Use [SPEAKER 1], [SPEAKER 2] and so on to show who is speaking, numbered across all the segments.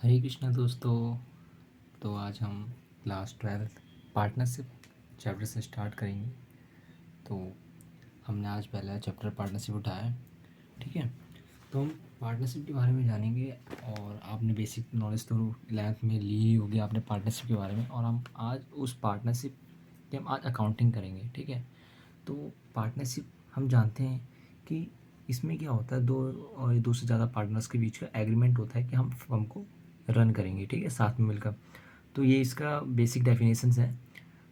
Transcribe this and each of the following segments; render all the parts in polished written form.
[SPEAKER 1] हरे कृष्णा दोस्तों। तो आज हम क्लास 12 पार्टनरशिप चैप्टर से स्टार्ट करेंगे। तो हमने आज पहला चैप्टर पार्टनरशिप उठाया है, ठीक है। तो हम पार्टनरशिप के बारे में जानेंगे और आपने बेसिक नॉलेज तो 11th में ली ही होगी आपने पार्टनरशिप के बारे में। और हम आज उस पार्टनरशिप की हम आज अकाउंटिंग करेंगे, ठीक है। तो पार्टनरशिप हम जानते हैं कि इसमें क्या होता है, दो और दो से ज़्यादा पार्टनर्स के बीच का एग्रीमेंट होता है कि हम फर्म को रन करेंगे, ठीक है, साथ में मिलकर। तो ये इसका बेसिक डेफिनेशंस है।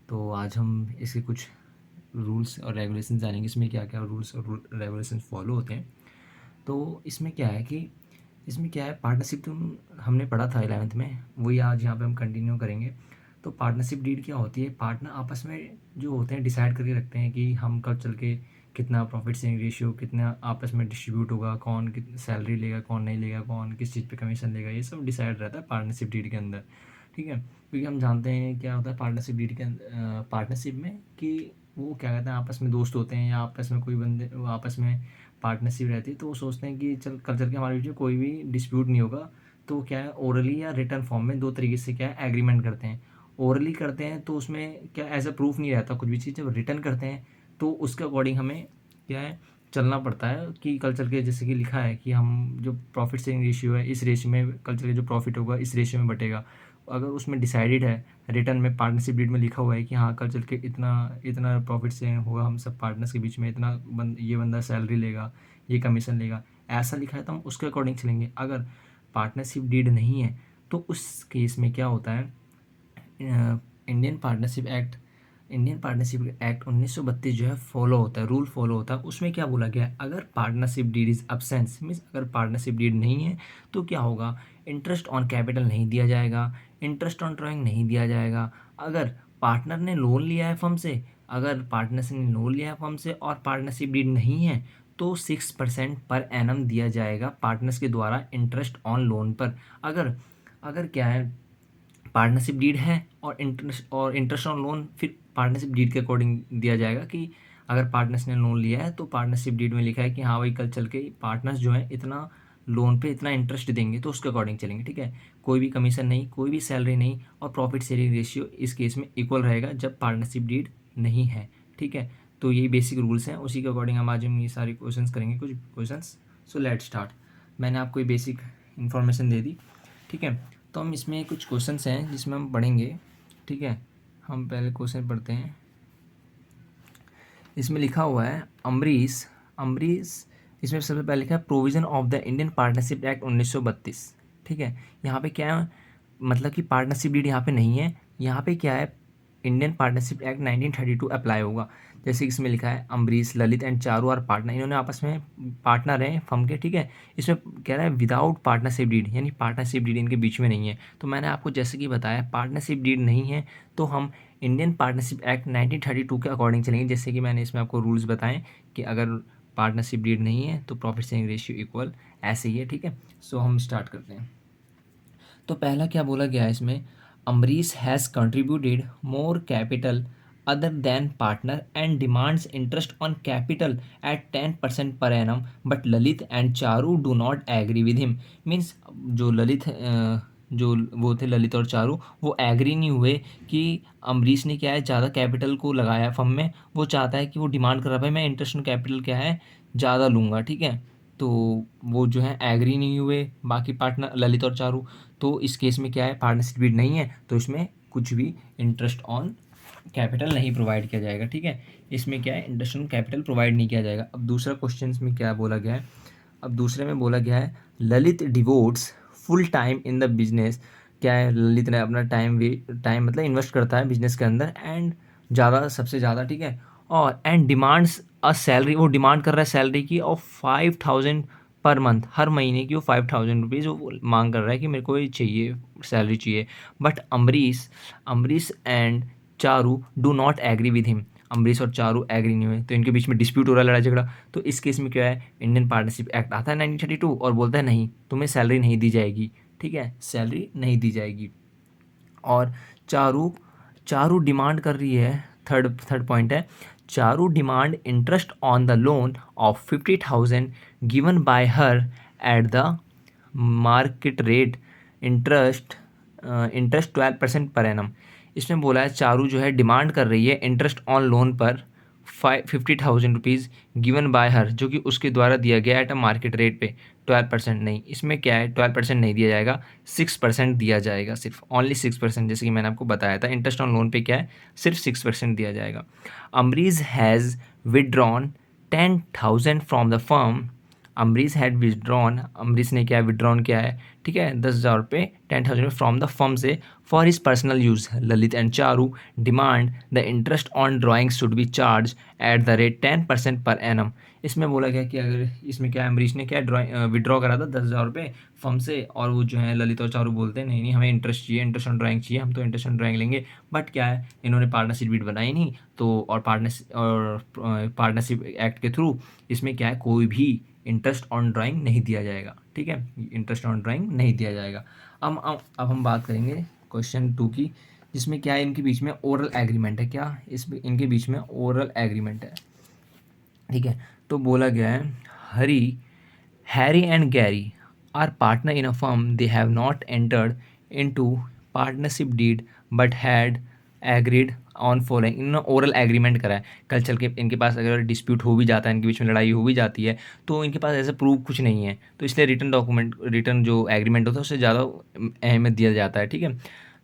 [SPEAKER 1] तो आज हम इसके कुछ रूल्स और रेगुलेशन जानेंगे, इसमें क्या क्या रूल्स और रेगुलेशन फॉलो होते हैं। तो इसमें क्या है पार्टनरशिप, तुम हमने पढ़ा था 11th में, वही आज यहाँ पे हम कंटिन्यू करेंगे। तो पार्टनरशिप डीड क्या होती है, पार्टनर आपस में जो होते हैं डिसाइड करके रखते हैं कि हम कब चल के कितना प्रॉफिट शेयरिंग रेशियो, कितना आपस में डिस्ट्रीब्यूट होगा, कौन कितनी सैलरी लेगा, कौन नहीं लेगा, कौन किस चीज़ पे कमीशन लेगा, ये सब डिसाइड रहता है पार्टनरशिप डीड के अंदर, ठीक है। क्योंकि हम जानते हैं क्या होता है पार्टनरशिप डीड के पार्टनरशिप में कि वो क्या कहते हैं आपस में दोस्त होते हैं या आपस में कोई बंदे वो आपस में पार्टनरशिप रहती है, तो वो सोचते हैं कि चल कल चल के हमारे बीच में कोई भी डिस्प्यूट नहीं होगा। तो क्या है ओरली या रिटर्न फॉर्म में दो तरीके से क्या है एग्रीमेंट करते हैं। ओरली करते हैं तो उसमें क्या एज अ प्रूफ नहीं रहता कुछ भी चीज़, जब रिटर्न करते हैं तो उसके अकॉर्डिंग हमें क्या है चलना पड़ता है कि कल चल के जैसे कि लिखा है कि हम जो प्रॉफिट शेयरिंग रेशियो है इस रेशियो में कल चल के जो प्रॉफिट होगा इस रेशियो में बटेगा। अगर उसमें डिसाइडेड है रिटर्न में पार्टनरशिप डीड में लिखा हुआ है कि हाँ कल चल के इतना इतना प्रॉफिट शेयरिंग होगा हम सब पार्टनर्स के बीच में, इतना ये बंदा सैलरी लेगा, ये कमीशन लेगा, ऐसा लिखा है तो हम उसके अकॉर्डिंग चलेंगे। अगर पार्टनरशिप डीड नहीं है तो उस केस में क्या होता है, Indian partnership act Indian partnership act 1932 जो है फॉलो होता है, रूल फॉलो होता है। उसमें क्या बोला गया है, अगर partnership deed is absence means अगर पार्टनरशिप डीड नहीं है तो क्या होगा, इंटरेस्ट ऑन कैपिटल नहीं दिया जाएगा, इंटरेस्ट ऑन ड्राइंग नहीं दिया जाएगा। अगर पार्टनर ने लोन लिया है फर्म से, अगर पार्टनरशिप ने लोन लिया है फर्म से और पार्टनरशिप डीड नहीं है तो 6% पर एनम दिया जाएगा पार्टनर्स के द्वारा इंटरेस्ट ऑन लोन पर। अगर अगर क्या है पार्टनरशिप डीड है और इंटरेस्ट ऑन लोन फिर पार्टनरशिप डीड के अकॉर्डिंग दिया जाएगा कि अगर पार्टनर्स ने लोन लिया है तो पार्टनरशिप डीड में लिखा है कि हाँ भाई कल चल के पार्टनर्स जो है इतना लोन पे इतना इंटरेस्ट देंगे तो उसके अकॉर्डिंग चलेंगे, ठीक है। कोई भी कमीशन नहीं, कोई भी सैलरी नहीं, और प्रॉफिट शेयरिंग रेशियो इस केस में इक्वल रहेगा जब पार्टनरशिप डीड नहीं है, ठीक है। तो यही बेसिक रूल्स हैं, उसी के अकॉर्डिंग हम आज हम ये सारे क्वेश्चंस करेंगे, कुछ क्वेश्चंस। So let start. मैंने आपको ये बेसिक इन्फॉर्मेशन दे दी, ठीक है। तो हम इसमें कुछ क्वेश्चंस हैं जिसमें हम पढ़ेंगे, ठीक है। हम पहले क्वेश्चन पढ़ते हैं। इसमें लिखा हुआ है अमरीश अमरीश इसमें सबसे पहले लिखा है provision of the Indian partnership act 1932, ठीक है। यहाँ पे क्या है मतलब कि पार्टनरशिप डीड यहाँ पे नहीं है, यहाँ पे क्या है इंडियन पार्टनरशिप एक्ट 1932 अप्लाई होगा। जैसे इसमें लिखा है Amrish Lalit and Charu are partner, इन्होंने आपस में पार्टनर हैं फर्म के, ठीक है। इसमें कह रहा है विदाउट पार्टनरशिप डीड, यानी पार्टनरशिप डीड इनके बीच में नहीं है। तो मैंने आपको जैसे कि बताया पार्टनरशिप डीड नहीं है तो हम इंडियन पार्टनरशिप एक्ट 1932 के अकॉर्डिंग चलेंगे। जैसे कि मैंने इसमें आपको रूल्स बताएं कि अगर पार्टनरशिप डीड नहीं है तो प्रॉफिट शेयरिंग रेशियो इक्वल, ऐसे ही है, ठीक है। सो हम स्टार्ट करते हैं। तो पहला क्या बोला गया है इसमें, Amrish has contributed more capital other than partner and demands interest on capital at 10% per annum but Lalit and Charu do not agree with him. Means जो जो वो थे ललित और चारू, वो एग्री नहीं हुए कि अमरीश ने क्या है ज़्यादा कैपिटल को लगाया फर्म में, वो चाहता है कि वो डिमांड कर रहा है भाई मैं इंटरेस्ट ऑन कैपिटल क्या है ज़्यादा लूँगा, ठीक है। तो वो जो है एग्री नहीं हुए बाकी पार्टनर ललित और चारू। तो इस केस में क्या है पार्टनरशिप बिड नहीं है तो इसमें कुछ भी इंटरेस्ट ऑन कैपिटल नहीं प्रोवाइड किया जाएगा, ठीक है। इसमें क्या है इंटरेस्ट ऑन कैपिटल प्रोवाइड नहीं किया जाएगा। अब दूसरा क्वेश्चन में क्या बोला गया है, अब दूसरे में बोला गया है Lalit devotees full time in the business, क्या है ललित ने अपना टाइम मतलब इन्वेस्ट करता है बिजनेस के अंदर एंड ज़्यादा सबसे ज़्यादा, ठीक है। और एंड डिमांड्स अ सैलरी, वो डिमांड कर रहा है सैलरी की ऑफ 5000 पर मंथ, हर महीने की वो 5000 रुपीज़ वो मांग कर रहा है कि मेरे को ये चाहिए सैलरी चाहिए। But Amrish Amrish and Charu do not agree with him, Amrish और चारू एग्री नहीं हुए तो इनके बीच में डिस्प्यूट हो रहा है, लड़ाई झगड़ा। तो इस केस में क्या है इंडियन पार्टनरशिप एक्ट आता है 1932 और बोलता है नहीं तुम्हें सैलरी नहीं दी जाएगी, ठीक है, सैलरी नहीं दी जाएगी। और चारू चारू डिमांड कर रही है, थर्ड थर्ड पॉइंट है, Charu demand interest on the loan of 50,000 given by her at the market rate interest interest 12% per annum. इसमें बोला है चारू जो है डिमांड कर रही है इंटरेस्ट ऑन लोन पर 50,000 रुपीज़ गिवन बाय हर, जो कि उसके द्वारा दिया गया एट अ मार्केट रेट पे 12% नहीं। इसमें क्या है, 12% नहीं दिया जाएगा, 6% दिया जाएगा, सिर्फ ओनली 6%। जैसे कि मैंने आपको बताया था इंटरेस्ट ऑन लोन पे क्या है, सिर्फ 6% दिया जाएगा। Amrish has withdrawn 10,000 from the firm. Amrish had withdrawn, Amrish ने क्या विदड्रॉन किया है, ठीक है, 10,000 रुपये 10,000 फ्रॉम द फर्म से for his personal use. Lalit and Charu demand the interest on drawing should be charge at the rate 10% per annum. इसमें बोला गया कि अगर इसमें क्या अमरीश ने क्या विड्रॉ करा था 10,000 रुपये फर्म से, और वो जो है ललित और चारू बोलते हैं नहीं नहीं हमें इंटरेस्ट चाहिए, इंटरेस्ट ऑन ड्राइंग चाहिए, हम तो इंटरेस्ट ऑन ड्राइंग लेंगे। बट क्या है, इन्होंने पार्टनरशिप बीट बनाई नहीं, तो और पार्टनरशिप एक्ट के थ्रू इसमें क्या है, कोई भी इंटरेस्ट ऑन ड्राइंग नहीं दिया जाएगा। ठीक है, इंटरेस्ट ऑन ड्राइंग नहीं दिया जाएगा। अब हम बात करेंगे क्वेश्चन 2 की, जिसमें क्या है, इनके बीच में ओरल एग्रीमेंट है। क्या इनके बीच में ओरल एग्रीमेंट है, ठीक है। तो बोला गया है Harry and Gary are partner in a firm, they have not entered into partnership deed but had agreed on following. इन्होंने ओरल एग्रीमेंट करा है। कल चल के इनके पास अगर डिस्प्यूट हो भी जाता है, इनके बीच में लड़ाई हो भी जाती है, तो इनके पास ऐसे प्रूफ कुछ नहीं है, तो इसलिए रिटर्न जो एग्रीमेंट होता है उससे ज़्यादा अहमियत दिया जाता है। ठीक है,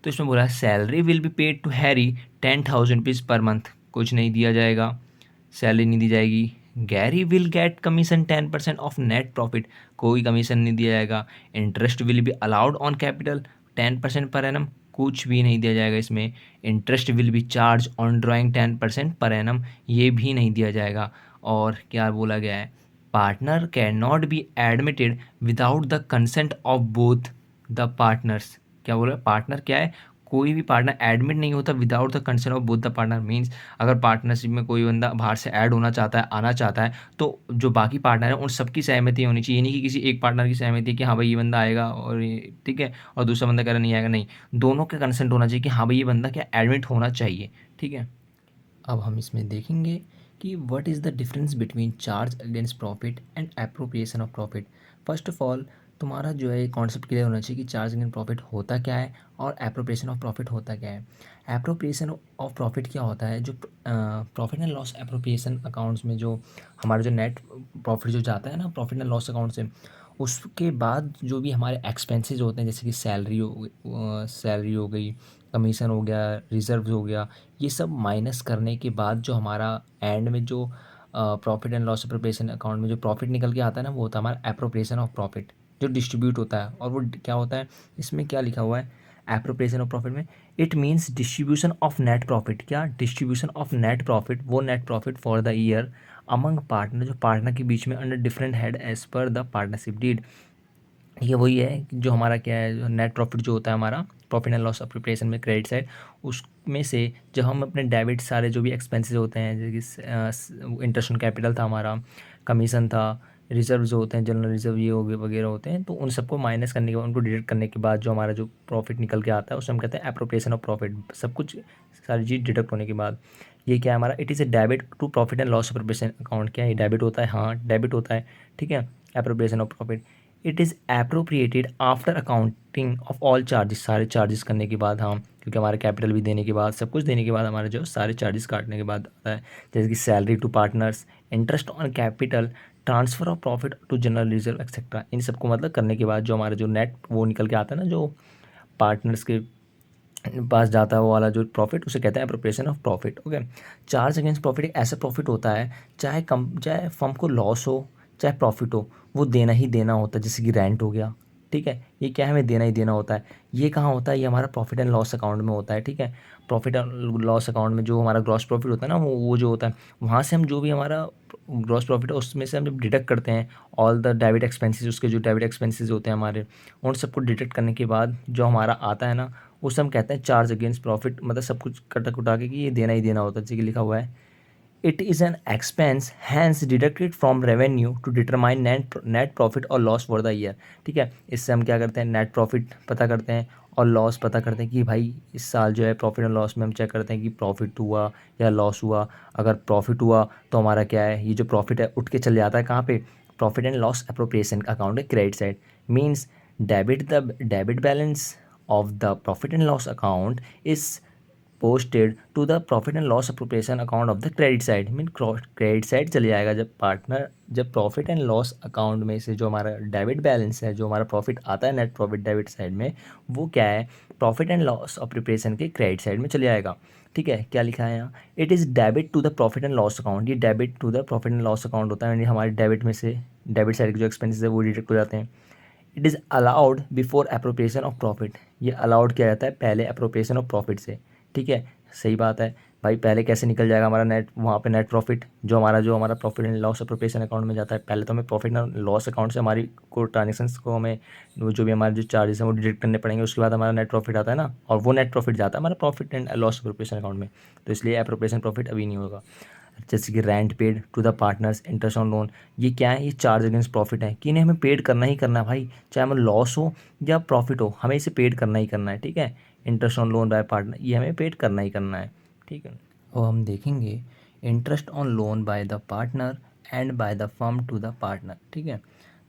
[SPEAKER 1] तो इसमें बोला salary will be paid to Harry 10,000 rupees per month, कुछ नहीं दिया जाएगा, सैलरी नहीं दी जाएगी। Gary will get commission 10% of net profit, कोई कमीशन नहीं दिया जाएगा। Interest will be allowed on capital 10% per annum, कुछ भी नहीं दिया जाएगा इसमें। Interest will be charge on drawing 10% per annum, ये भी नहीं दिया जाएगा। और क्या बोला गया है, partner can not be admitted without the consent of both the partners. क्या बोला, पार्टनर क्या है, कोई भी पार्टनर एडमिट नहीं होता without the consent of both the partner. Means अगर पार्टनरशिप में कोई बंदा बाहर से ऐड होना चाहता है, आना चाहता है, तो जो बाकी पार्टनर है उन सबकी सहमति होनी चाहिए। ये नहीं कि किसी एक पार्टनर की सहमति है कि हाँ भाई ये बंदा आएगा और ये ठीक है, और दूसरा बंदा कह रहा नहीं आएगा, नहीं, दोनों का कंसेंट होना चाहिए कि हाँ भाई ये बंदा क्या एडमिट होना चाहिए। ठीक है, अब हम इसमें देखेंगे कि what is the difference between charge against profit and appropriation of profit. First of all तुम्हारा जो है कॉन्सेप्ट क्लियर होना चाहिए कि चार्ज अगेंस्ट प्रॉफिट होता क्या है और एप्रोप्रिएशन ऑफ प्रॉफिट होता क्या है। एप्रोप्रिएशन ऑफ प्रॉफिट क्या होता है, जो profit and loss appropriation accounts में जो हमारा जो नेट प्रॉफिट जो जाता है ना प्रॉफिट एंड लॉस अकाउंट से, उसके बाद जो भी हमारे एक्सपेंसेस होते हैं, जैसे कि सैलरी हो गई, कमीशन हो गया, रिजर्व हो गया, ये सब माइनस करने के बाद जो हमारा एंड में जो profit and loss appropriation account में जो प्रॉफिट निकल के आता है ना, वो होता है हमारा एप्रोप्रिएशन ऑफ प्रॉफिट, जो डिस्ट्रीब्यूट होता है। और वो क्या होता है, इसमें क्या लिखा हुआ है एप्रोप्रिएशन ऑफ प्रॉफिट में, it means distribution of net profit. क्या, डिस्ट्रीब्यूशन ऑफ नेट प्रॉफिट, वो net profit for the year among partner, जो पार्टनर के बीच में under different head as per the partnership deed. ये वही है कि जो हमारा क्या है, जो नेट प्रॉफिट जो होता है हमारा प्रॉफिट एंड लॉस एप्रोप्रिएशन में क्रेडिट साइड, उसमें से जब हम अपने डेबिट सारे जो भी एक्सपेंसेस होते हैं, जैसे कि इंटरेस्ट ऑन कैपिटल था हमारा, कमीशन था, रिजर्व जो होते हैं जनरल रिजर्व ये हो गए वगैरह होते हैं, तो उन सबको माइनस करने के बाद, उनको डिडक्ट करने के बाद जो हमारा जो प्रॉफिट निकल के आता है उसे हम कहते हैं एप्रोप्रिएशन ऑफ प्रॉफिट। सब कुछ सारी चीज़ डिडक्ट होने के बाद ये क्या है हमारा, it is a debit to profit and loss appropriation account. क्या है, ये डेबिट होता है, हाँ डेबिट होता है, ठीक है, appropriation of profit. It is appropriated after accounting of all charges, सारे चार्जेस करने के बाद, हाँ, क्योंकि हमारे कैपिटल भी देने के बाद, सब कुछ देने के बाद, हमारे जो सारे चार्जेस काटने के बाद आता है, जैसे कि salary to partners, interest on capital, transfer of profit to general reserve etcetera. इन सबको मतलब करने के बाद जो हमारा जो नेट वो निकल के आता है ना, जो पार्टनर्स के पास जाता है वो वाला जो प्रॉफिट, उसे कहते हैं appropriation of profit. Okay, charge against profit एक ऐसा प्रॉफिट होता है, चाहे फर्म को लॉस हो चाहे प्रॉफिट हो, वो देना ही देना होता है, जैसे कि रेंट हो गया, ठीक है, ये क्या है, हमें देना ही देना होता है। ये कहाँ होता है, ये हमारा प्रॉफिट एंड लॉस अकाउंट में होता है, ठीक है। प्रॉफिट एंड लॉस अकाउंट में जो हमारा ग्रॉस प्रॉफिट होता है ना, वो जो होता है, वहाँ से हम जो भी हमारा ग्रॉस प्रॉफिट है उसमें से हम जब डिडक्ट करते हैं ऑल द डेबिट एक्सपेंसेस, उसके जो डेबिट एक्सपेंसेस होते हैं हमारे, उन सबको डिडक्ट करने के बाद जो हमारा आता है ना, उसे हम कहते हैं चार्ज अगेंस्ट प्रॉफिट। मतलब सब कुछ कटा कुटा के कि ये देना ही देना होता है, जैसे कि लिखा हुआ है, it is an expense hence deducted from revenue to determine net profit और लॉस फॉर द ईयर। ठीक है, इससे हम क्या करते हैं, नेट प्रॉफिट पता करते हैं और लॉस पता करते हैं कि भाई इस साल जो है प्रॉफिट और लॉस में हम चेक करते हैं कि प्रॉफिट हुआ या लॉस हुआ। अगर प्रॉफिट हुआ तो हमारा क्या है, ये जो प्रॉफिट है उठ के चल जाता है कहाँ पे, profit and loss appropriation account है credit side. Means debit balance of the profit and loss account is posted to the profit and loss appropriation account of the credit side. Mean credit side चले जाएगा जब profit and loss account में से जो हमारा debit balance है, जो हमारा प्रॉफिट आता है नेट प्रॉफिट डेबिट साइड में, वो क्या है, प्रॉफिट एंड लॉस अप्रोप्रिएशन के क्रेडिट साइड में चले जाएगा। ठीक है, क्या लिखा है यहाँ, it is debit to the profit and loss account. ये debit to the profit and loss account होता है, यानी हमारे डेबिट में से डेबिट साइड के जो एक्सपेंसेस है वो डिडक्ट हो जाते हैं। It is allowed before appropriation of profit. ये अलाउड किया जाता है पहले अप्रोप्रिएशन ऑफ प्रॉफिट से। ठीक है, सही बात है भाई। पहले कैसे निकल जाएगा हमारा नेट, वहाँ पे नेट प्रॉफिट जो हमारा profit and loss appropriation account में जाता है, पहले तो हमें प्रॉफिट एंड लॉस अकाउंट से हमारी को ट्रांजेक्शन्स को हमें वो जो भी हमारे जो चार्जेस हैं वो डिडक्ट करने पड़ेंगे, उसके बाद हमारा नेट प्रॉफिट आता है ना, और वो नेट प्रॉफिट जाता है हमारा profit and loss appropriation account में। तो इसलिए अप्रोप्रिएशन प्रॉफिट अभी नहीं होगा। जैसे कि rent paid to the partners, interest on loan, ये क्या है, ये चार्ज अगेंस्ट प्रॉफिट है कि इन्हें हमें पेड करना ही करना है भाई, चाहे हमें लॉस हो या प्रॉफिट हो, हमें इसे पेड करना ही करना है। ठीक है, interest on loan by partner, ये हमें पेड करना ही करना है। ठीक है, और हम देखेंगे interest on loan by the partner and by the firm to the partner. ठीक है,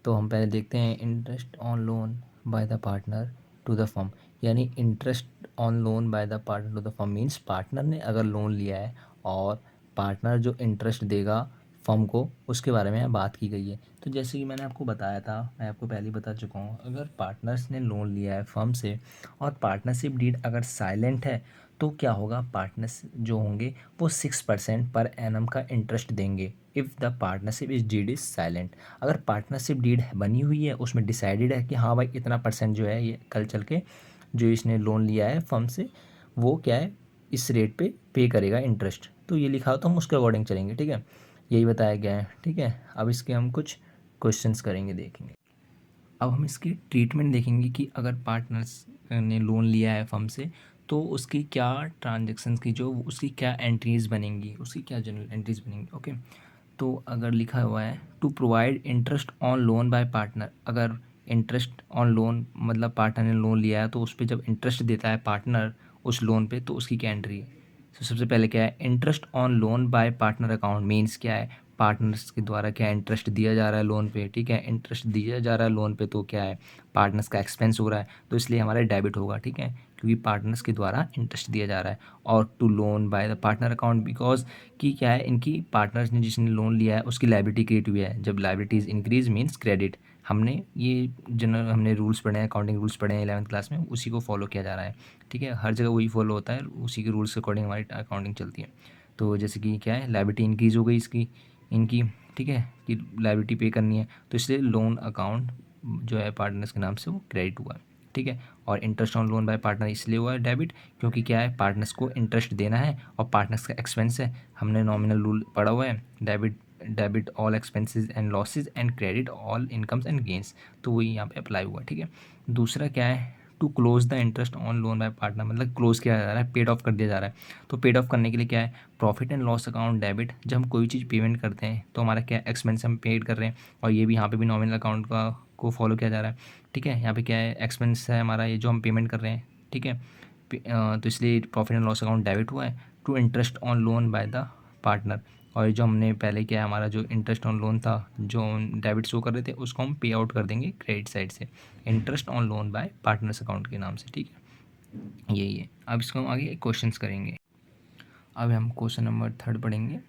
[SPEAKER 1] तो हम पहले देखते हैं interest on loan by the partner to the firm. यानी interest on loan by the partner to the firm means partner ने अगर लोन लिया है और पार्टनर जो इंटरेस्ट देगा फर्म को, उसके बारे में यहाँ बात की गई है। तो जैसे कि मैंने आपको बताया था, मैं आपको पहले ही बता चुका हूँ, अगर पार्टनर्स ने लोन लिया है फर्म से और पार्टनरशिप डीड अगर साइलेंट है तो क्या होगा, पार्टनर्स जो होंगे वो 6% पर एनम का इंटरेस्ट देंगे if the partnership is deed is silent. अगर पार्टनरशिप डीड बनी हुई है, उसमें डिसाइडेड है कि हाँ भाई इतना परसेंट जो है ये कल चल के जो इसने लोन लिया है फर्म से, वो क्या है इस रेट पे करेगा इंटरेस्ट, तो ये लिखा हो तो हम उसके अकॉर्डिंग चलेंगे। ठीक है, यही बताया गया है। ठीक है, अब इसके हम कुछ क्वेश्चंस करेंगे, देखेंगे। अब हम इसकी ट्रीटमेंट देखेंगे कि अगर पार्टनर्स ने लोन लिया है फर्म से तो उसकी क्या ट्रांजेक्शन्स की जो उसकी क्या एंट्रीज बनेंगी, उसकी क्या जनरल एंट्रीज बनेंगी। ओके, तो अगर लिखा हुआ है to provide interest on loan by partner, अगर इंटरेस्ट ऑन लोन मतलब पार्टनर ने लोन लिया है तो उस पर जब इंटरेस्ट देता है पार्टनर उस लोन पे, तो उसकी क्या एंट्री है। तो सबसे पहले क्या है, interest on loan by partner account means क्या है, पार्टनर्स के द्वारा क्या इंटरेस्ट दिया जा रहा है लोन पे। ठीक है, इंटरेस्ट दिया जा रहा है लोन पे तो क्या है, पार्टनर्स का एक्सपेंस हो रहा है, तो इसलिए हमारा डेबिट होगा। ठीक है, क्योंकि पार्टनर्स के द्वारा इंटरेस्ट दिया जा रहा है। और to loan by the partner account because कि क्या है, इनकी पार्टनर्स ने जिसने लोन लिया है उसकी लायबिलिटी क्रिएट हुई है, जब लायबिलिटीज इंक्रीज मीन्स क्रेडिट। हमने जनरल हमने रूल्स पढ़े हैं, अकाउंटिंग रूल्स पढ़े हैं 11th क्लास में, उसी को फॉलो किया जा रहा है। ठीक है, हर जगह वही फॉलो होता है, उसी के रूल्स के अकॉर्डिंग हमारी अकाउंटिंग चलती है। तो जैसे कि क्या है, लायबिलिटी इंक्रीज़ हो गई इसकी इनकी, ठीक है, कि लायबिलिटी पे करनी है, तो इसलिए लोन अकाउंट जो है पार्टनर्स के नाम से वो क्रेडिट हुआ है। ठीक है, और interest on loan by partner इसलिए हुआ है डेबिट क्योंकि क्या है, पार्टनर्स को इंटरेस्ट देना है और पार्टनर्स का एक्सपेंस है। हमने नॉमिनल रूल पढ़ा हुआ है, debit all expenses and losses and credit all incomes and gains, तो वही यहाँ पे अप्लाई हुआ। ठीक है, दूसरा क्या है, to close the interest on loan by partner, मतलब क्लोज किया जा रहा है, पेड ऑफ कर दिया जा रहा है। तो पेड ऑफ करने के लिए क्या है, profit and loss account debit, जब हम कोई चीज़ पेमेंट करते हैं तो हमारा क्या एक्सपेंस हम पेड कर रहे हैं, और ये भी यहाँ पे भी नॉमिनल अकाउंट का को फॉलो किया जा रहा है। ठीक है, यहाँ पे क्या है, एक्सपेंस है हमारा ये जो हम पेमेंट कर रहे हैं। ठीक है, तो इसलिए profit and loss account debit हुआ है to interest on loan by the partner. और जो हमने पहले किया, हमारा जो इंटरेस्ट ऑन लोन था जो डेबिट शो कर रहे थे, उसको हम पे आउट कर देंगे क्रेडिट साइड से, interest on loan bye partners account के नाम से। ठीक है, यही है। अब इसको हम आगे क्वेश्चंस करेंगे। अब हम क्वेश्चन नंबर 3 पढ़ेंगे,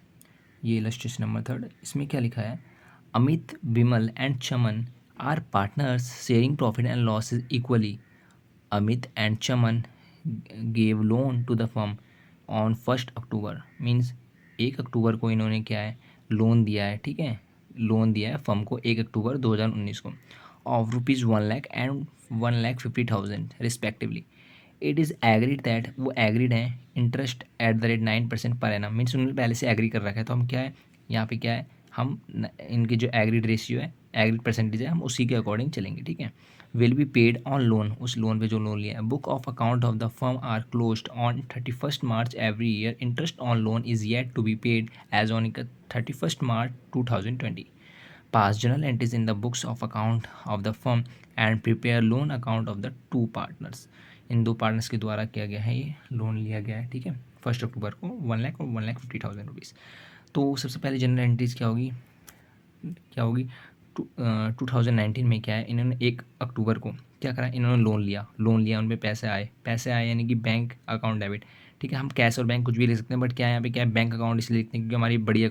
[SPEAKER 1] ये इलस्ट्रेशन नंबर 3। इसमें क्या लिखा है, Amit, Vimal and Chaman are partners sharing profit and losses equally. Amit and Chaman gave loan to the firm on 1 October, means 1 October को इन्होंने क्या है, लोन दिया है। ठीक है, लोन दिया है फर्म को 1 अक्टूबर 2019 को of ₹1 lakh and 1,50,000 respectively. It is agreed that, वो एग्रीड है, interest at the rate 9% per annum, means उन्होंने पहले से एग्री कर रखा है। तो हम क्या है, यहाँ पे क्या है, हम इनकी जो एग्रीड रेशियो है, एग्रीड परसेंटेज है, हम उसी के अकॉर्डिंग चलेंगे। ठीक है, will be paid on loan, उस लोन पे जो लोन लिया है। Book of account of the firm are closed on 31 March every year. Interest on loan is yet to be paid as on 31 March 2020। Pass journal entries in the books of account of the firm and prepare loan account of the two partners। इन दो partners के द्वारा किया गया है, ये loan लिया गया है। ठीक है, 1 अक्टूबर को 1 लाख और 1,50,000 रुपीज़। तो सबसे पहले जनरल एंट्रीज क्या होगी 2019 में क्या है, इन्होंने 1 अक्टूबर को क्या करा, इन्होंने लोन लिया उन पे पैसे आए यानी कि बैंक अकाउंट डेबिट। ठीक है, हम कैश और बैंक कुछ भी ले सकते हैं, बट क्या है यहाँ पे क्या है, बैंक अकाउंट इसलिए लिखते हैं क्योंकि हमारी बड़ी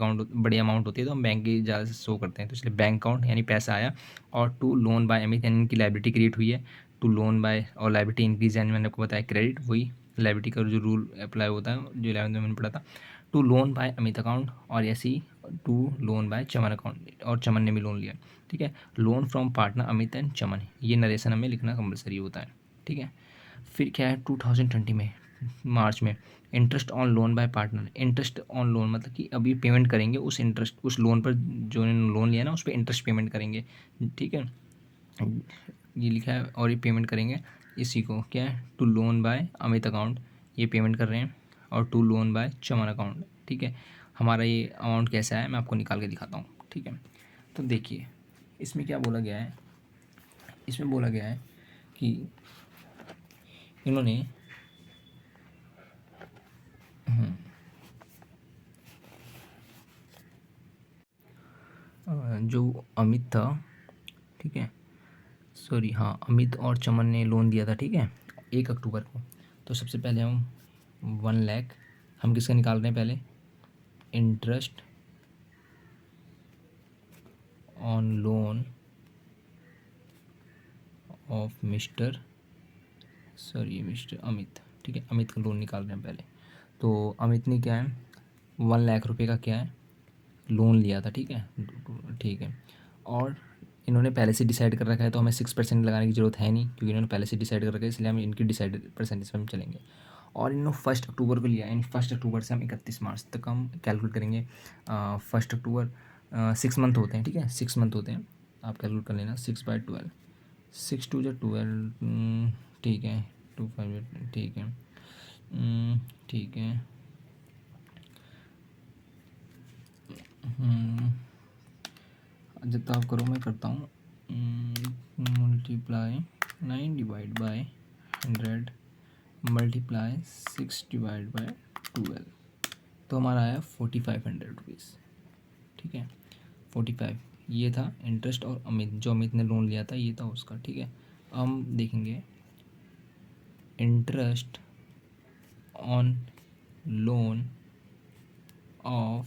[SPEAKER 1] अमाउंट होती है तो हम बैंक की ज़्यादा से शो करते हैं, तो इसलिए बैंक अकाउंट यानी पैसा आया। और टू लोन बाय अमित यानी इनकी लाइबिलिटी क्रिएट हुई है। टू लोन बाय और लाइबिलिटी इंक्रीज यानी मैंने आपको बताया क्रेडिट, वही लाइबिलिटी का जो रूल अप्लाई होता है जो 11th में मैंने पढ़ा था। To loan by Amit account और ऐसे ही to loan by Chaman account, और चमन ने भी लोन लिया। ठीक है, loan from partner Amit and Chaman, ये नरेशन हमें लिखना कंपलसरी होता है। ठीक है, फिर क्या है 2020 में मार्च में, interest on loan by partner. Interest on loan मतलब कि अभी पेमेंट करेंगे उस इंटरेस्ट, उस लोन पर जो इन्होंने लोन लिया ना उस पर इंटरेस्ट पेमेंट करेंगे। ठीक है, ये लिखा है और ये पेमेंट करेंगे इसी को, क्या है to loan by Amit account, ये पेमेंट कर रहे हैं, और to loan by Chaman account. ठीक है, हमारा ये अमाउंट कैसा है मैं आपको निकाल के दिखाता हूँ। ठीक है, तो देखिए इसमें क्या बोला गया है, इसमें बोला गया है कि इन्होंने जो अमित था, ठीक है, सॉरी हाँ, अमित और चमन ने लोन दिया था, ठीक है, 1 अक्टूबर को। तो सबसे पहले हम 1 लाख हम किसका निकाल रहे हैं, पहले interest on loan of mister Amit. ठीक है, अमित का लोन निकाल रहे हैं पहले। तो अमित ने क्या है 1 लाख रुपए का क्या है लोन लिया था। ठीक है, ठीक है, और इन्होंने पहले से डिसाइड कर रखा है तो हमें 6% लगाने की ज़रूरत है नहीं, क्योंकि इन्होंने पहले से डिसाइड कर रखा है, इसलिए हम इनकी डिसाइडेड परसेंटेज पर हम चलेंगे। और इन्होंने 1 अक्टूबर को लिया, यानी 1 अक्टूबर से हम 31 मार्च तक हम कैलकुलेट करेंगे। 1 अक्टूबर 6 मंथ होते हैं, ठीक है, 6 मंथ होते हैं, आप कैलकुलेट कर लेना। 6/12, 6×2 = 12, ठीक है, 2 5, ठीक है, ठीक है, जितना आप करो मैं करता हूँ। मल्टीप्लाई 9/100 मल्टीप्लाई 6/12, तो हमारा आया 4500 रुपीज़। ठीक है, 45, ये था इंटरेस्ट। और अमित, जो अमित ने लोन लिया था ये था उसका। ठीक है, हम देखेंगे इंटरेस्ट ऑन लोन ऑफ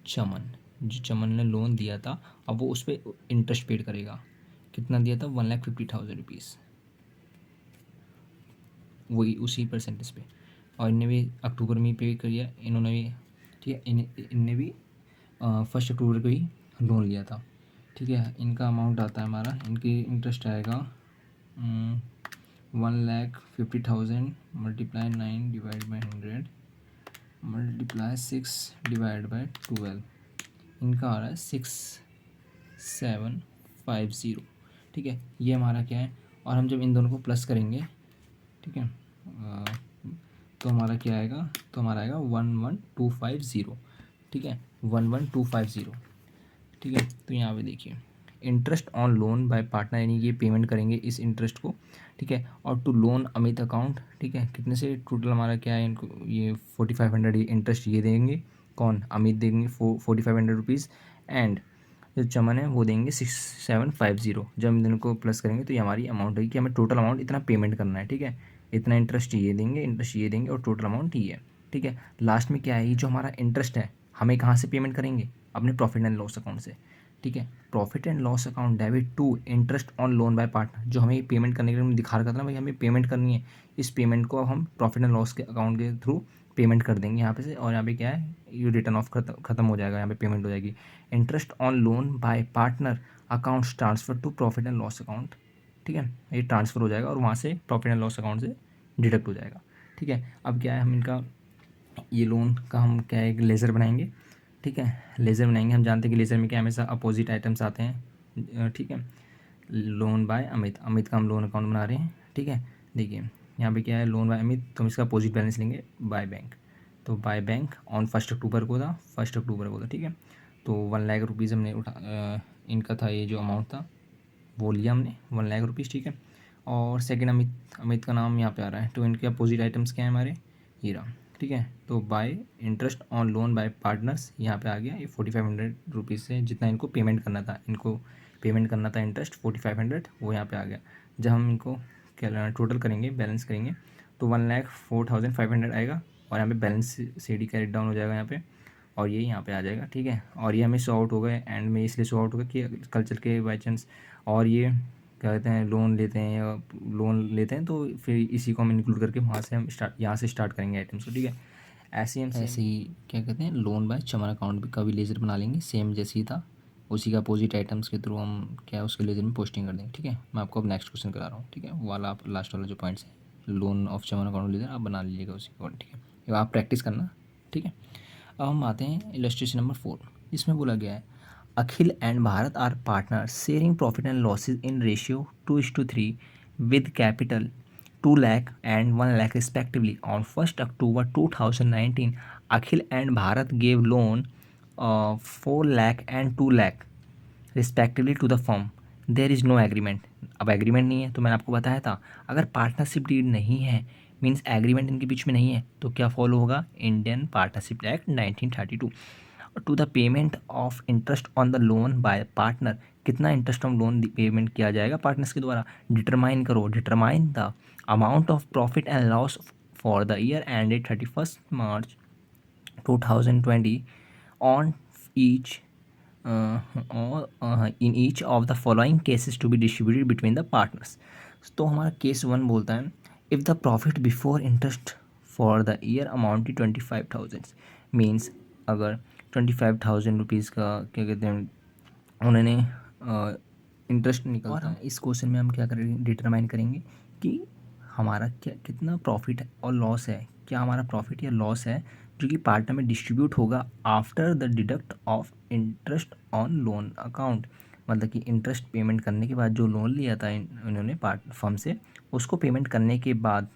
[SPEAKER 1] चमन, जो चमन ने लोन दिया था अब वो उस पर इंटरेस्ट पेड करेगा। कितना दिया था, 1,50,000 रुपीज़, वही उसी परसेंटेज पे। और इनने भी अक्टूबर में पे किया, इन्होंने भी, ठीक है, इनने भी 1 अक्टूबर को ही लोन लिया था। ठीक है, इनका अमाउंट आता है हमारा, इनकी इंटरेस्ट आएगा 1,50,000 मल्टीप्लाई 9/100 मल्टीप्लाई 6/12, इनका आ रहा है 6750। ठीक है, ये हमारा क्या है, और हम जब इन दोनों को प्लस करेंगे, ठीक है, तो हमारा क्या आएगा, तो हमारा आएगा 11250। ठीक है, 11250। ठीक है, तो यहाँ पे देखिए interest on loan by partner, यानी ये पेमेंट करेंगे इस इंटरेस्ट को। ठीक है, और टू लोन अमित अकाउंट, ठीक है, कितने से टोटल हमारा क्या है, इनको ये 4500 ये इंटरेस्ट ये देंगे, कौन, अमित देंगे 4500 रुपीज़, एंड जो चमन है वो देंगे 6750। जब हम दोनों को प्लस करेंगे तो ये हमारी अमाउंट है कि हमें टोटल अमाउंट इतना पेमेंट करना है। ठीक है, इतना इंटरेस्ट ये देंगे, इंटरेस्ट ये देंगे, और टोटल अमाउंट ये है। ठीक है, लास्ट में क्या है, ये जो हमारा इंटरेस्ट है हमें कहाँ से पेमेंट करेंगे, अपने प्रॉफिट एंड लॉस अकाउंट से। ठीक है, profit and loss account debit to interest on loan by partner, जो हमें पेमेंट करने के लिए दिखा रखा था ना भाई हमें पेमेंट करनी है, इस पेमेंट को अब हम प्रॉफिट एंड लॉस के अकाउंट के थ्रू पेमेंट कर देंगे यहाँ पे से। और यहाँ पे क्या है, ये रिटर्न ऑफ खत्म हो जाएगा, यहाँ पे पेमेंट हो जाएगी। Interest on loan by partner accounts transfer to profit and loss account. ठीक है, ये ट्रांसफ़र हो जाएगा और वहाँ से प्रॉफिट एंड लॉस अकाउंट से डिडक्ट हो जाएगा। ठीक है, अब क्या है, हम इनका ये लोन का हम क्या है, एक लेज़र बनाएंगे। ठीक है, लेज़र बनाएंगे, हम जानते हैं कि लेज़र में क्या हमेशा अपोजिट आइटम्स आते हैं। ठीक है, लोन बाय अमित का हम लोन अकाउंट बना रहे हैं। ठीक है, देखिए यहाँ पे क्या है, लोन बाय अमित, तो हम इसका अपोजिट बैलेंस लेंगे बाय बैंक। तो बाय बैंक ऑन 1 अक्टूबर को था, 1 अक्टूबर को था। ठीक है, तो 1 लाख रुपीज़ हमने इनका था, ये जो अमाउंट था वो लिया हमने 1 लाख रुपीज़। ठीक है, और सेकंड अमित का नाम यहाँ पे आ रहा है, तो इनके अपोजिट आइटम्स क्या है हमारे, ये रहा। ठीक है, तो bye interest on loan bye partners यहाँ पे आ गया, ये 4500 रुपीज़ से जितना इनको पेमेंट करना था, इंटरेस्ट 4500 वो यहाँ पे आ गया। जब हम इनको टोटल करेंगे, बैलेंस करेंगे, तो 1,04,500 आएगा और यहाँ पे balance C D carried down हो जाएगा यहाँ पे, और ये यहाँ पे आ जाएगा। ठीक है, और ये हमें शो आउट हो गए एंड में, इसलिए शो आउट हो गया कि कल चल के बाई चांस और ये क्या कहते हैं लोन लेते हैं या लोन लेते हैं, तो फिर इसी को हम इंक्लूड करके वहाँ से हम यहाँ से स्टार्ट करेंगे आइटम्स को। ठीक है, ऐसे ही क्या कहते हैं लोन बाय चमन अकाउंट भी का भी लेजर बना लेंगे, सेम जैसे ही था उसी का अपोजिट आइटम्स के थ्रू हम क्या उसके लेजर में पोस्टिंग कर देंगे। ठीक है, मैं आपको अब नेक्स्ट क्वेश्चन करा रहा हूँ। ठीक है, वो वाला आप लास्ट वाला जो पॉइंट्स है loan of Chaman account laser आप बना लीजिएगा उसी अकॉर्डिंग। ठीक है, आप प्रैक्टिस करना। ठीक है, अब हम आते हैं इलस्ट्रेशन नंबर 4। इसमें बोला गया है Akhil and Bharat are partner sharing profit and losses in ratio 2:3 with capital 2 lakh and 1 lakh respectively. On 1st October 2019, Akhil and Bharat gave loan 4 lakh and 2 lakh respectively to the firm. There is no agreement. अब agreement नहीं है तो मैंने आपको बताया था अगर partnership deed नहीं है मीन्स एग्रीमेंट इनके बीच में नहीं है तो क्या फॉलो होगा Indian partnership act 1932 to the payment of interest on the loan by partner. कितना इंटरेस्ट ऑन लोन पेमेंट किया जाएगा पार्टनर्स के द्वारा, डिटरमाइन करो, determine the amount of profit and loss for the year ended 31 March 2020 on each in each of the following cases to be distributed between the partners. तो हमारा case 1 बोलता है if the profit before interest for the year amount 25,000 means अगर 25,000 rupees का क्या कहते हैं उन्होंने इंटरेस्ट निकलता और हम इस क्वेश्चन में हम क्या करेंगे डिटरमाइन करेंगे कि हमारा क्या कितना प्रॉफिट और लॉस है, क्या हमारा प्रॉफिट या लॉस है जो कि पार्टनर में डिस्ट्रीब्यूट होगा after the deduct of interest on loan account. मतलब कि इंटरेस्ट पेमेंट करने के बाद जो लोन लिया था इन्होंने फर्म से उसको पेमेंट करने के बाद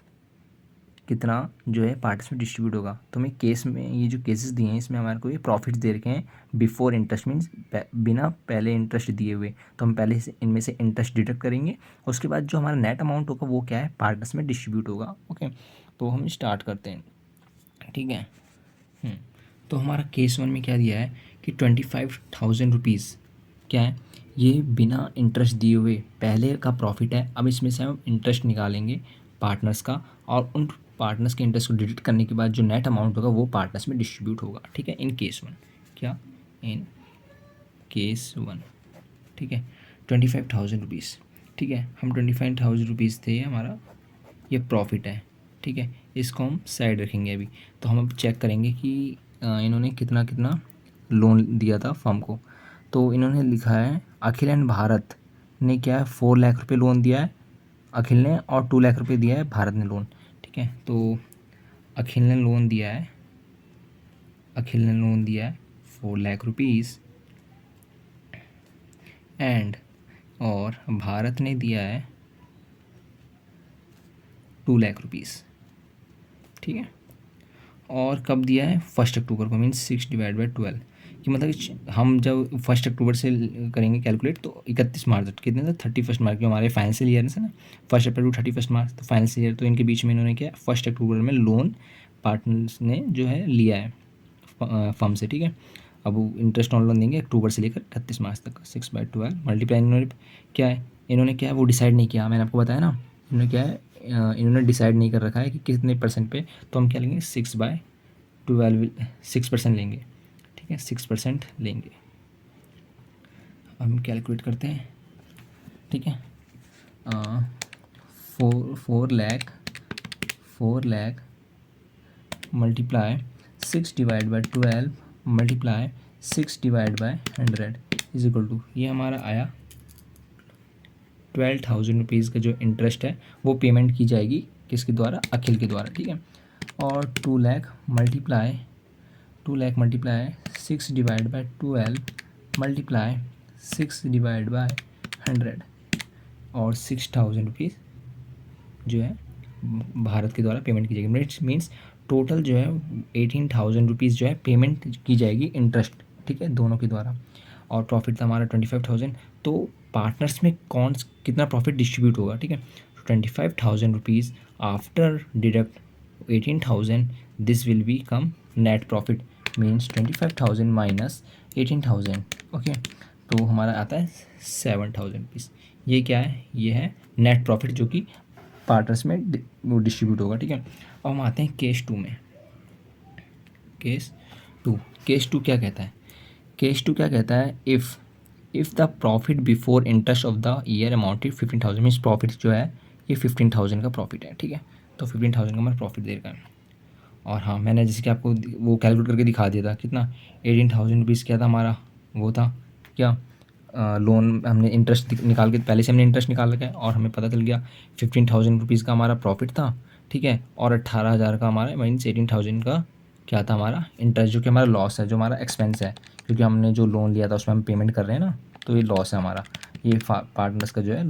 [SPEAKER 1] कितना जो है पार्ट्स में डिस्ट्रीब्यूट होगा। तो मैं केस में ये जो केसेस दिए हैं इसमें हमारे को ये प्रॉफिट्स दे रखे हैं बिफोर इंटरेस्ट मीन्स बिना पहले इंटरेस्ट दिए हुए, तो हम पहले से इनमें से इंटरेस्ट डिडक्ट करेंगे, उसके बाद जो हमारा नेट अमाउंट होगा वो क्या है पार्टनर्स में डिस्ट्रीब्यूट होगा। ओके, तो हम स्टार्ट करते हैं। ठीक है, तो हमारा केस 1 में क्या दिया है कि 25,000 रुपीज़ क्या है ये बिना इंटरेस्ट दिए हुए पहले का प्रॉफिट है। अब इसमें से हम इंटरेस्ट निकालेंगे पार्टनर्स का और उन पार्टनर्स के इंटरेस्ट को डिडक्ट करने के बाद जो नेट अमाउंट होगा वो पार्टनर्स में डिस्ट्रीब्यूट होगा। ठीक है, इन केस 1 क्या इन केस 1। ठीक है, 25,000 रुपीज़। ठीक है, हम 25,000 रुपीज़ थे हमारा ये प्रॉफिट है। ठीक है, इसको हम साइड रखेंगे अभी। तो हम अब चेक करेंगे कि इन्होंने कितना कितना लोन दिया था फर्म को। तो इन्होंने लिखा है अखिल एंड भारत ने क्या है 4 लाख रुपए लोन दिया है अखिल ने और 2 लाख रुपए दिया है भारत ने लोन। ठीक है, तो अखिल ने लोन दिया है 4 लाख रुपीज़ एंड और भारत ने दिया है 2 लाख रुपीज़। ठीक है, और कब दिया है 1 अक्टूबर को मीन्स 6/12 कि मतलब हम जब 1 अक्टूबर से करेंगे कैलकुलेट तो 31 मार्च तक कितने था 31 मार्च क्योंकि हमारे फाइनेंशियल ईयर है ना 1 अप्रैल टू 31 मार्च तो फाइनेंशियल ईयर, तो इनके बीच में इन्होंने क्या 1 अक्टूबर में लोन पार्टनर्स ने जो है लिया है फर्म से। ठीक है, अब वो इंटरेस्ट ऑन लोन देंगे अक्टूबर से लेकर 31 मार्च तक 6/12 मल्टीप्लाई इन्होंने क्या है वो डिसाइड नहीं किया। मैंने आपको बताया ना इन्होंने क्या है इन्होंने डिसाइड नहीं कर रखा है कि कितने परसेंट पे, तो हम क्या लेंगे 6/12 6% लेंगे। ठीक है, 6% लेंगे। हम कैलकुलेट करते हैं। ठीक है, 4 lakh multiply 6/12 multiply 6/100 is equal to ये हमारा आया 12,000 रुपीज़ का जो इंटरेस्ट है वो पेमेंट की जाएगी किसके द्वारा अखिल के द्वारा। ठीक है, और 2 लाख मल्टीप्लाई 6/12 मल्टीप्लाई 6/100 और 6,000 रुपीज़ जो है भारत के द्वारा पेमेंट की जाएगी। मीन्स टोटल जो है 18,000 रुपीज़ जो है पेमेंट की जाएगी इंटरेस्ट। ठीक है, दोनों के द्वारा, और प्रॉफिट था हमारा 25,000। तो पार्टनर्स में कितना प्रॉफिट डिस्ट्रीब्यूट होगा। ठीक है, 25,000 rupees after deduct 18,000 this will be come net profit means 25,000 minus 18,000। Okay, तो हमारा आता है 7,000 रुपीज़। ये क्या है ये है नेट प्रॉफिट जो कि पार्टनर्स में वो डिस्ट्रीब्यूट होगा, ठीक है। अब हम आते हैं केस 2 में। केस टू क्या कहता है? केस टू क्या कहता है? If the profit before interest of the year amounted 15,000, means profit जो है ये 15,000 का प्रॉफिट है, ठीक है। तो 15,000 का हमारा प्रॉफिट दे रखा है। और हाँ, मैंने जैसे कि आपको वो कैलकुलेट करके दिखा दिया था, कितना 18,000 रुपीज़ क्या था हमारा, वो था क्या, लोन हमने इंटरेस्ट निकाल के पहले से हमने इंटरेस्ट निकाल रखा है और हमें पता चल गया 15,000 रुपीज़ का हमारा प्रॉफिट था, ठीक है। और 18,000 का हमारा मीन्स 18,000 का क्या था हमारा इंटरेस्ट, जो कि हमारा लॉस है, जो हमारा एक्सपेंस है, क्योंकि हमने जो लोन लिया था उसमें हम पेमेंट कर रहे हैं ना, तो ये लॉस है हमारा, ये पार्टनर्स का जो है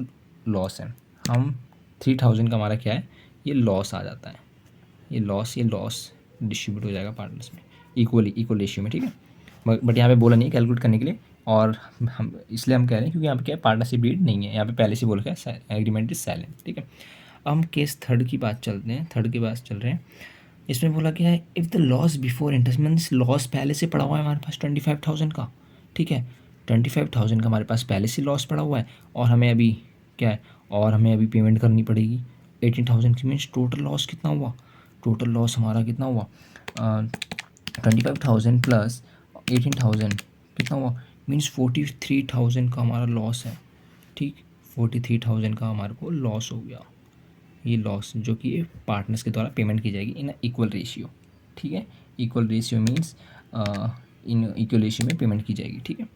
[SPEAKER 1] लॉस है। हम 3,000 का हमारा क्या है, ये लॉस आ जाता है, ये लॉस डिस्ट्रीब्यूट हो जाएगा पार्टनर्स में इक्वल रेशियो में, ठीक है। बट यहाँ पे बोला नहीं है कैलकुलेट करने के लिए, और हम इसलिए हम कह रहे हैं क्योंकि यहाँ पे क्या है, पार्टनरशिप डीड नहीं है यहाँ पे, पहले से बोल रखा है एग्रीमेंट इज साइलेंट, ठीक है। अब हम केस थर्ड की बात चलते हैं, थर्ड की बात चल रहे हैं। इसमें बोला क्या है, if the loss before interest, means loss पहले से पड़ा हुआ है हमारे पास 25,000 का, ठीक है। 25,000 का हमारे पास पहले से लॉस पड़ा हुआ है, और हमें अभी क्या है, और हमें अभी पेमेंट करनी पड़ेगी 18,000 की, मीन्स टोटल लॉस कितना हुआ, टोटल लॉस हमारा कितना हुआ, 25,000 प्लस 18,000 कितना हुआ, मीन्स 43,000 का हमारा लॉस है, ठीक। 43,000 का हमारे को लॉस हो गया, ये लॉस जो कि पार्टनर्स के द्वारा पेमेंट की जाएगी इन इक्वल रेशियो, ठीक है। Equal ratio means in equal ratio में पेमेंट की जाएगी, ठीक है।